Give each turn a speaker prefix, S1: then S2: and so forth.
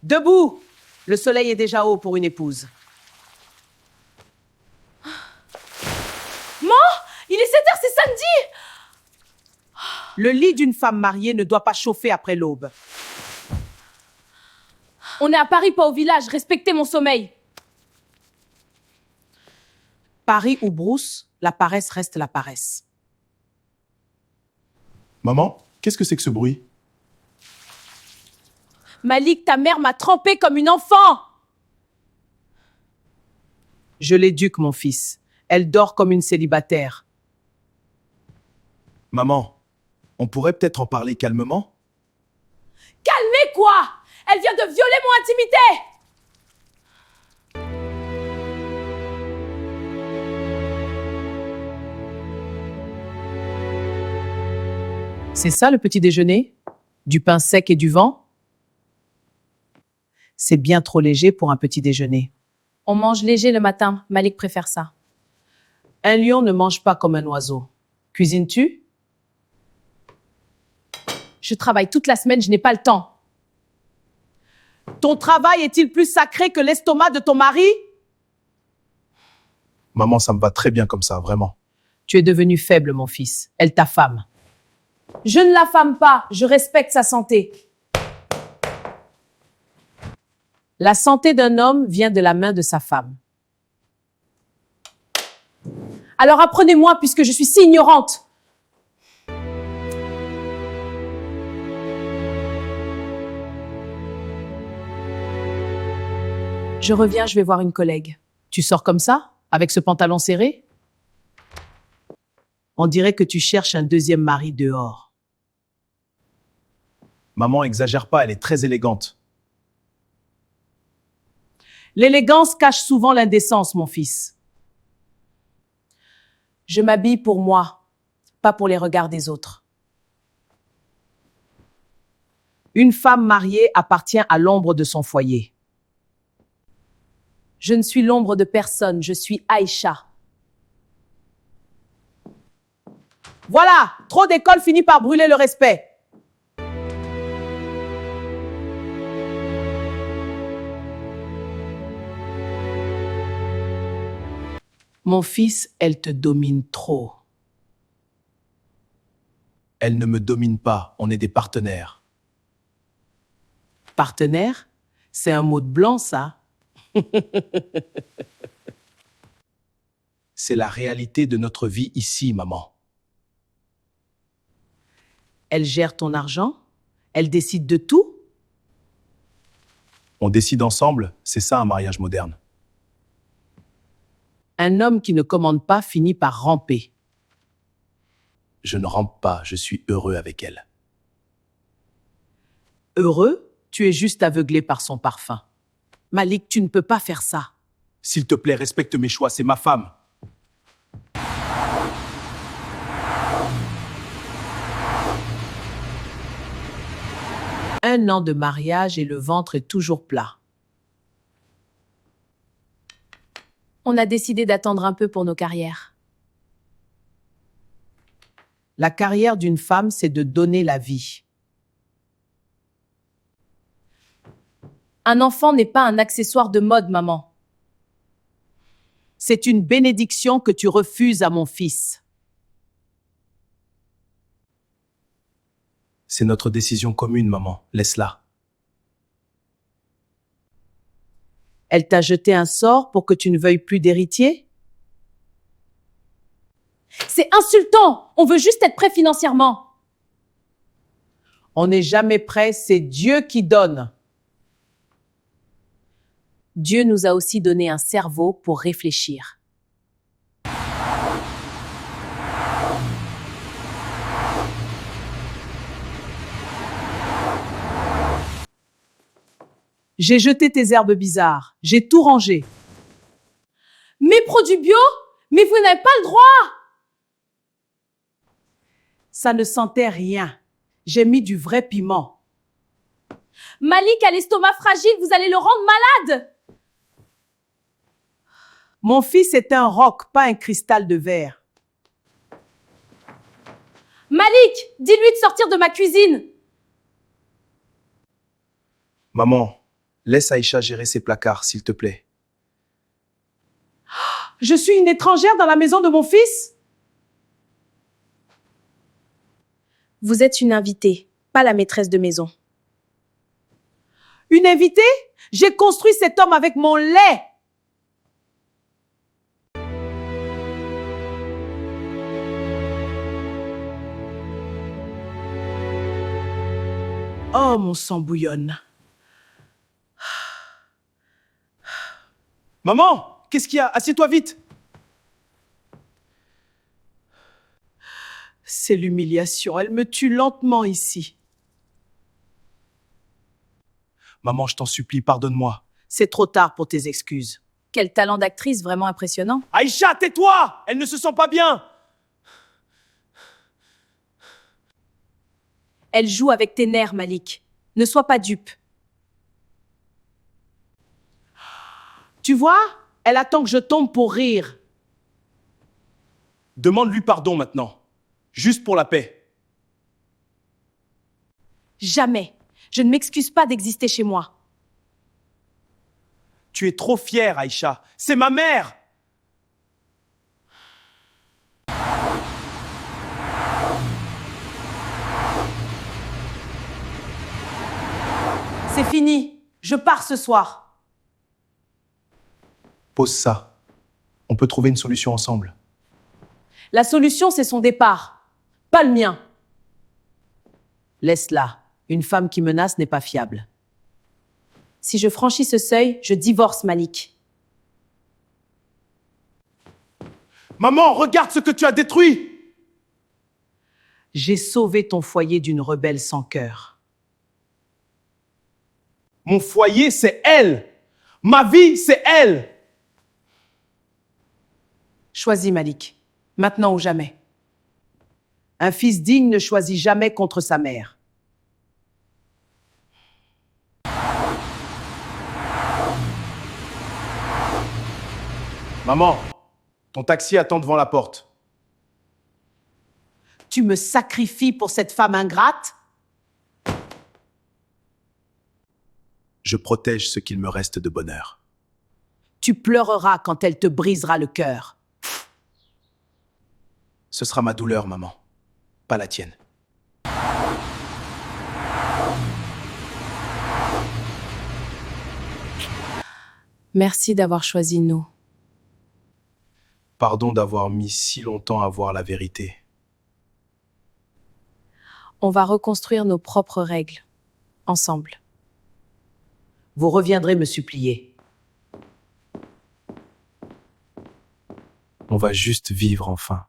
S1: Debout! Le soleil est déjà haut pour une épouse.
S2: Il est 7h, c'est samedi!
S1: Le lit d'une femme mariée ne doit pas chauffer après l'aube.
S2: On est à Paris, pas au village. Respectez mon sommeil.
S1: Paris ou brousse, la paresse reste la paresse.
S3: Maman, qu'est-ce que c'est que ce bruit?
S2: Malik, ta mère m'a trempée comme une enfant.
S1: Je l'éduque, mon fils. Elle dort comme une célibataire.
S3: Maman, on pourrait peut-être en parler calmement?
S2: Calmez quoi? Elle vient de violer mon intimité.
S1: C'est ça le petit déjeuner? Du pain sec et du vent? C'est bien trop léger pour un petit déjeuner.
S2: On mange léger le matin. Malik préfère ça.
S1: Un lion ne mange pas comme un oiseau. Cuisines-tu?
S2: Je travaille toute la semaine, je n'ai pas le temps.
S1: Ton travail est-il plus sacré que l'estomac de ton mari?
S3: Maman, ça me va très bien comme ça, vraiment.
S1: Tu es devenu faible, mon fils. Elle t'affame.
S2: Je ne l'affame pas, je respecte sa santé.
S1: La santé d'un homme vient de la main de sa femme.
S2: Alors apprenez-moi puisque je suis si ignorante. Je reviens, je vais voir une collègue.
S1: Tu sors comme ça, avec ce pantalon serré? On dirait que tu cherches un deuxième mari dehors.
S3: Maman, exagère pas, elle est très élégante.
S1: L'élégance cache souvent l'indécence, mon fils.
S2: Je m'habille pour moi, pas pour les regards des autres.
S1: Une femme mariée appartient à l'ombre de son foyer.
S2: Je ne suis l'ombre de personne, je suis Aïcha.
S1: Voilà, trop d'école finit par brûler le respect. Mon fils, elle te domine trop.
S3: Elle ne me domine pas, on est des partenaires.
S1: Partenaire? C'est un mot de blanc, ça.
S3: C'est la réalité de notre vie ici, maman.
S1: Elle gère ton argent? Elle décide de tout?
S3: On décide ensemble, c'est ça un mariage moderne.
S1: Un homme qui ne commande pas finit par ramper.
S3: Je ne rampe pas, je suis heureux avec elle.
S1: Heureux? Tu es juste aveuglé par son parfum. Malik, tu ne peux pas faire ça.
S3: S'il te plaît, respecte mes choix, c'est ma femme.
S1: Un an de mariage et le ventre est toujours plat.
S2: On a décidé d'attendre un peu pour nos carrières.
S1: La carrière d'une femme, c'est de donner la vie.
S2: Un enfant n'est pas un accessoire de mode, maman.
S1: C'est une bénédiction que tu refuses à mon fils.
S3: C'est notre décision commune, maman. Laisse-la.
S1: Elle t'a jeté un sort pour que tu ne veuilles plus d'héritier?
S2: C'est insultant! On veut juste être prêt financièrement.
S1: On n'est jamais prêt, c'est Dieu qui donne.
S2: Dieu nous a aussi donné un cerveau pour réfléchir.
S1: J'ai jeté tes herbes bizarres. J'ai tout rangé.
S2: Mes produits bio? Mais vous n'avez pas le droit!
S1: Ça ne sentait rien. J'ai mis du vrai piment.
S2: Malik a l'estomac fragile, vous allez le rendre malade!
S1: Mon fils est un roc, pas un cristal de verre.
S2: Malik, dis-lui de sortir de ma cuisine!
S3: Maman, Laisse Aïcha gérer ses placards, s'il te plaît.
S1: Je suis une étrangère dans la maison de mon fils?
S2: Vous êtes une invitée, pas la maîtresse de maison.
S1: Une invitée? J'ai construit cet homme avec mon lait. Oh, mon sang bouillonne.
S3: Maman, qu'est-ce qu'il y a? Assieds-toi vite.
S1: C'est l'humiliation. Elle me tue lentement ici.
S3: Maman, je t'en supplie, pardonne-moi.
S1: C'est trop tard pour tes excuses.
S2: Quel talent d'actrice vraiment impressionnant.
S3: Aïcha, tais-toi! Elle ne se sent pas bien!
S2: Elle joue avec tes nerfs, Malik. Ne sois pas dupe.
S1: Tu vois? Elle attend que je tombe pour rire.
S3: Demande-lui pardon maintenant. Juste pour la paix.
S2: Jamais. Je ne m'excuse pas d'exister chez moi.
S3: Tu es trop fière, Aïcha. C'est ma mère!
S1: C'est fini. Je pars ce soir.
S3: Pose ça. On peut trouver une solution ensemble.
S1: La solution, c'est son départ. Pas le mien. Laisse-la. Une femme qui menace n'est pas fiable.
S2: Si je franchis ce seuil, je divorce, Malik.
S3: Maman, regarde ce que tu as détruit!
S1: J'ai sauvé ton foyer d'une rebelle sans cœur.
S3: Mon foyer, c'est elle! Ma vie, c'est elle!
S1: Choisis, Malik. Maintenant ou jamais. Un fils digne ne choisit jamais contre sa mère.
S3: Maman, ton taxi attend devant la porte.
S1: Tu me sacrifies pour cette femme ingrate?
S3: Je protège ce qu'il me reste de bonheur.
S1: Tu pleureras quand elle te brisera le cœur.
S3: Ce sera ma douleur, maman, pas la tienne.
S2: Merci d'avoir choisi nous.
S3: Pardon d'avoir mis si longtemps à voir la vérité.
S2: On va reconstruire nos propres règles. Ensemble.
S1: Vous reviendrez me supplier.
S3: On va juste vivre enfin.